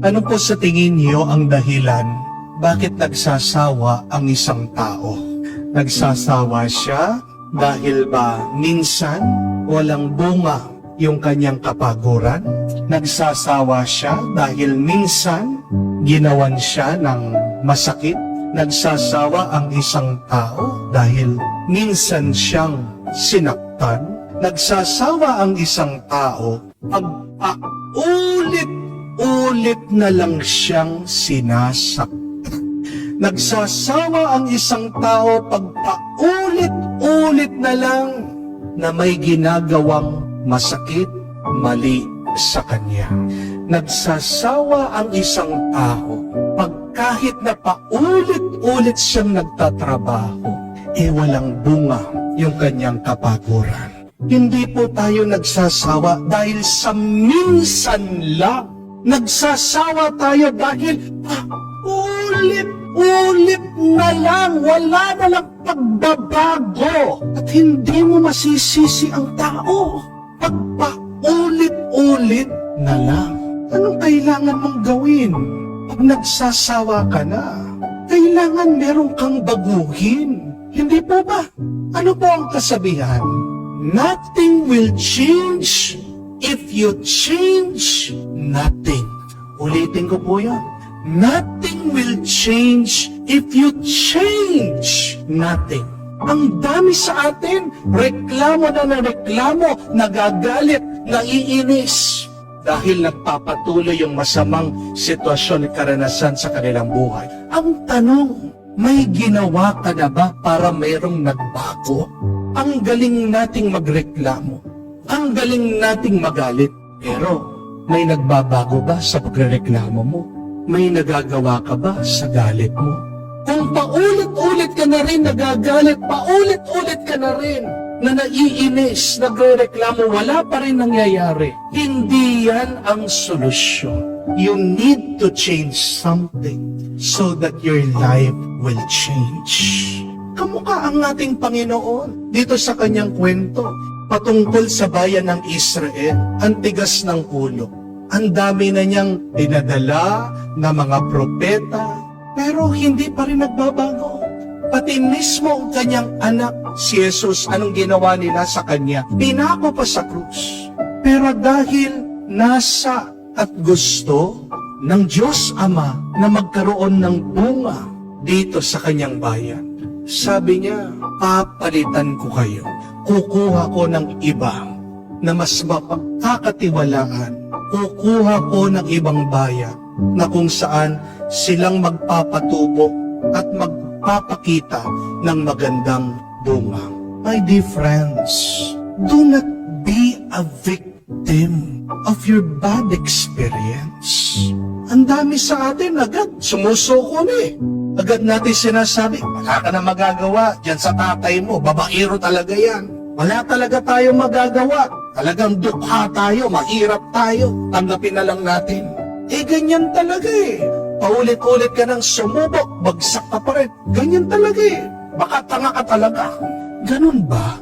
Ano po sa tingin niyo ang dahilan bakit nagsasawa ang isang tao? Nagsasawa siya dahil ba minsan walang bunga yung kanyang kapaguran? Nagsasawa siya dahil minsan ginawan siya ng masakit? Nagsasawa ang isang tao dahil minsan siyang sinaktan? Nagsasawa ang isang tao pag paulit-ulit na lang siyang sinasaktan. Nagsasawa ang isang tao pag paulit-ulit na lang na may ginagawang masakit, mali sa kanya. Nagsasawa ang isang tao pag kahit na paulit-ulit siyang nagtatrabaho, walang bunga yung kanyang kapaguran. Hindi po tayo nagsasawa dahil sa minsan lang. Nagsasawa tayo dahil ulit na lang, wala na lang pagbabago. At hindi mo masisisi ang tao pag paulit-ulit na lang. Anong kailangan mong gawin? Pag nagsasawa ka na, kailangan meron kang baguhin. Hindi po ba? Ano po ang kasabihan? Nothing will change if you change nothing. Ulitin ko po yan. Nothing will change if you change nothing. Ang dami sa atin, reklamo na reklamo, nagagalit, naiinis. Dahil nagpapatuloy yung masamang sitwasyon at karanasan sa kanilang buhay. Ang tanong, may ginawa ka na ba para mayroong nagbago? Ang galing nating magreklamo. Ang galing nating magalit. Pero, may nagbabago ba sa pagreklamo mo? May nagagawa ka ba sa galit mo? Kung paulit-ulit ka na rin nagagalit, paulit-ulit ka na rin na naiinis, nagrereklamo, wala pa rin nangyayari. Hindi yan ang solusyon. You need to change something so that your life will change. Kamukha ang ating Panginoon dito sa kanyang kwento patungkol sa bayan ng Israel. Ang tigas ng ulo. Ang dami na niyang pinadala na mga propeta, pero hindi pa rin nagbabago. Pati mismo ang kanyang anak, si Jesus, anong ginawa nila sa kanya? Pinako pa sa krus. Pero dahil nasa at gusto ng Diyos Ama na magkaroon ng bunga dito sa kanyang bayan, sabi niya, papalitan ko kayo. Kukuha ko ng iba na mas mapagkakatiwalaan. Kukuha ko ng ibang bayan na kung saan silang magpapatubo at magpapakita ng magandang bunga. My dear friends, do not be a victim of your bad experience. Ang dami sa atin agad sumusuko na Agad natin sinasabi, wala ka na magagawa dyan sa tatay mo, babaero talaga yan. Wala talaga tayo magagawa. Talagang dukha tayo, mahirap tayo. Tanggapin na lang natin. Ganyan talaga Paulit-ulit ka nang sumubok, bagsak ka pa rin. Ganyan talaga Baka tanga ka talaga. Ganun ba?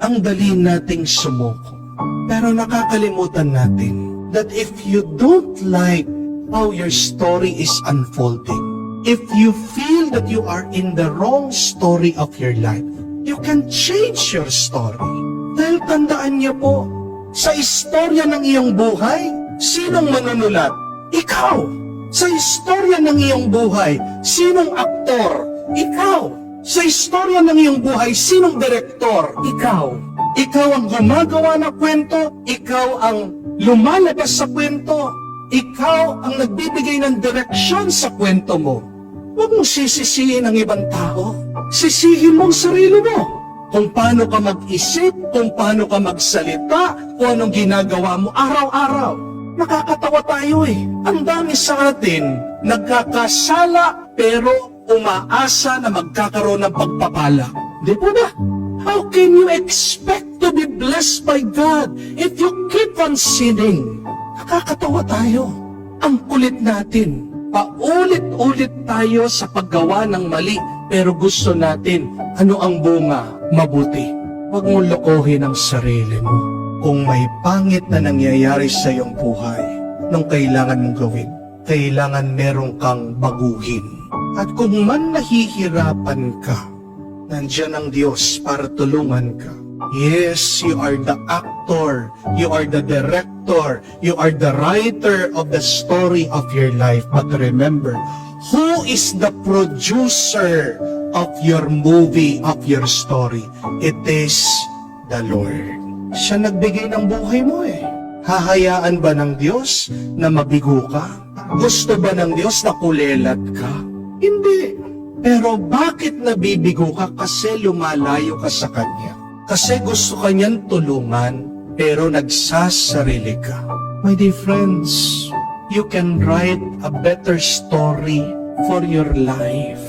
Ang dali nating sumuko. Pero nakakalimutan natin that if you don't like how your story is unfolding, if you feel that you are in the wrong story of your life, you can change your story. Dahil tandaan niyo po, sa istorya ng iyong buhay, sinong manunulat? Ikaw. Sa istorya ng iyong buhay, sinong aktor? Ikaw. Sa istorya ng iyong buhay, sinong direktor? Ikaw. Ikaw ang gumagawa ng kwento, ikaw ang lumalabas sa kwento, ikaw ang nagbibigay ng direksyon sa kwento mo. Huwag mong sisisihin ang ibang tao. Sisihin mo ang sarili mo. Kung paano ka mag-isip, kung paano ka magsalita, kung anong ginagawa mo araw-araw. Nakakatawa tayo Ang dami sa atin, nagkakasala pero umaasa na magkakaroon ng pagpapala. Di po ba? How can you expect to be blessed by God if you keep on sinning? Nakakatawa tayo. Ang kulit natin. Paulit-ulit tayo sa paggawa ng mali, pero gusto natin, ano ang bunga? Mabuti. Huwag mong lokohin ang sarili mo. Kung may pangit na nangyayari sa iyong buhay, nung kailangan mong gawin, kailangan meron kang baguhin. At kung man nahihirapan ka, nandiyan ang Diyos para tulungan ka. Yes, you are the actor, you are the director, you are the writer of the story of your life. But remember, who is the producer of your movie, of your story? It is the Lord. Siya nagbigay ng buhay mo eh. Hahayaan ba ng Diyos na mabigo ka? Gusto ba ng Diyos na kulelat ka? Hindi. Pero bakit nabibigo ka? Kasi lumalayo ka sa Kanya. Kasi gusto ka niyang tulungan, pero nagsasarili ka. My dear friends, you can write a better story for your life.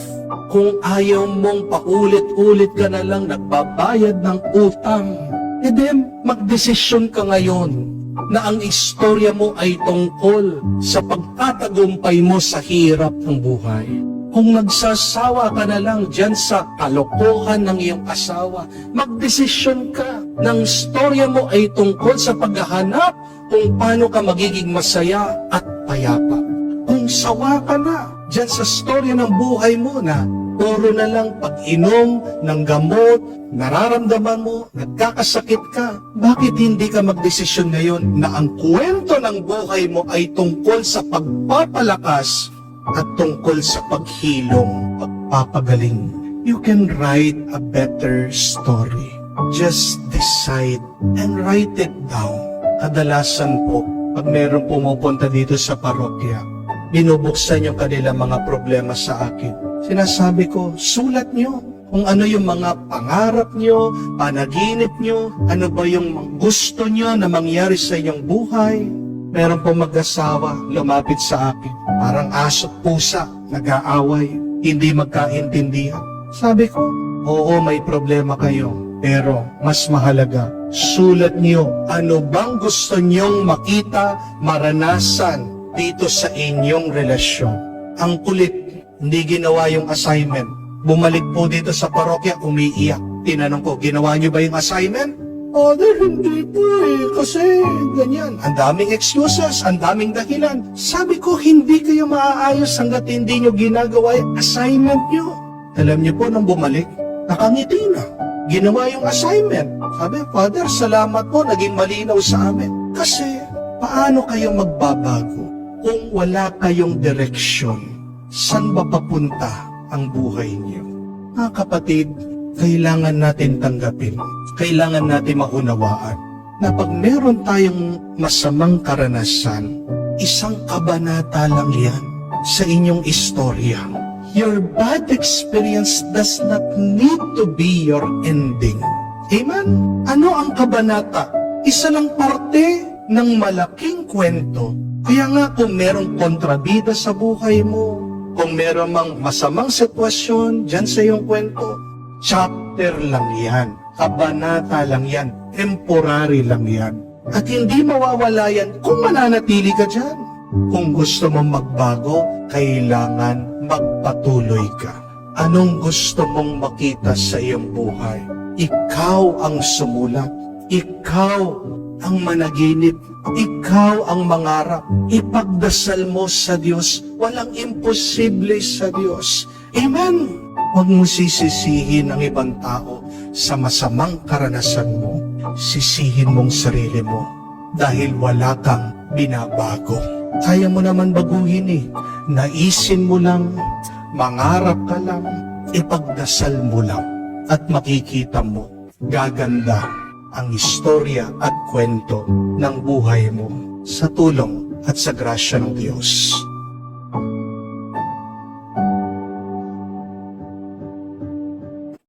Kung ayaw mong paulit-ulit ka na lang nagbabayad ng utang, then magdesisyon ka ngayon na ang istorya mo ay tungkol sa pagtatagumpay mo sa hirap ng buhay. Kung nagsasawa ka na lang dyan sa kalokohan ng iyong asawa, magdesisyon ka ng istorya mo ay tungkol sa paghahanap kung paano ka magiging masaya at payapa. Kung sawa ka na dyan sa istorya ng buhay mo na puro na lang pag-inom ng gamot, nararamdaman mo, nagkakasakit ka, bakit hindi ka magdesisyon ngayon na ang kwento ng buhay mo ay tungkol sa pagpapalakas at tungkol sa paghilom, pagpapagaling? You can write a better story. Just decide and write it down. Kadalasan po, pag meron pumupunta dito sa parokya, binubuksan yung kanilang mga problema sa akin. Sinasabi ko, sulat nyo kung ano yung mga pangarap nyo, panaginip nyo, ano ba yung gusto nyo na mangyari sa inyong buhay. Meron po mag-asawa, lumapit sa akin. Parang aso't pusa, nag-aaway, hindi magkaintindihan. Sabi ko, oo, may problema kayo. Pero mas mahalaga, sulat niyo ano bang gusto niyong makita, maranasan dito sa inyong relasyon. Ang kulit, hindi ginawa yung assignment. Bumalik po dito sa parokya, umiiyak. Tinanong ko, ginawa niyo ba yung assignment? Father, hindi po eh, kasi ganyan. Ang daming excuses, ang daming dahilan. Sabi ko, hindi kayo maaayos hanggat hindi nyo ginagawa yung assignment nyo. Alam niyo po, nang bumalik, nakangiti na. Ginawa yung assignment. Sabi, Father, salamat po, naging malinaw sa amin. Kasi, paano kayo magbabago kung wala kayong direksyon? Saan ba papunta ang buhay niyo? Mga kapatid, kailangan natin tanggapin, kailangan natin maunawaan na pag meron tayong masamang karanasan, isang kabanata lang yan sa inyong istorya. Your bad experience does not need to be your ending. Amen? Ano ang kabanata? Isa lang parte ng malaking kwento. Kaya nga kung merong kontrabida sa buhay mo, kung meron mang masamang sitwasyon dyan sa iyong kwento, chapter lang yan, kabanata lang yan, temporary lang yan. At hindi mawawala yan kung mananatili ka dyan. Kung gusto mong magbago, kailangan magpatuloy ka. Anong gusto mong makita sa iyong buhay? Ikaw ang sumulat. Ikaw ang managinip. Ikaw ang mangarap. Ipagdasal mo sa Diyos. Walang imposible sa Diyos. Amen? Huwag mo sisisihin ang ibang tao sa masamang karanasan mo. Sisihin mong sarili mo dahil wala kang binabago. Kaya mo naman baguhin eh. Naisin mo lang, mangarap ka lang, ipagdasal mo lang, at makikita mo, gaganda ang istorya at kwento ng buhay mo sa tulong at sa grasya ng Diyos.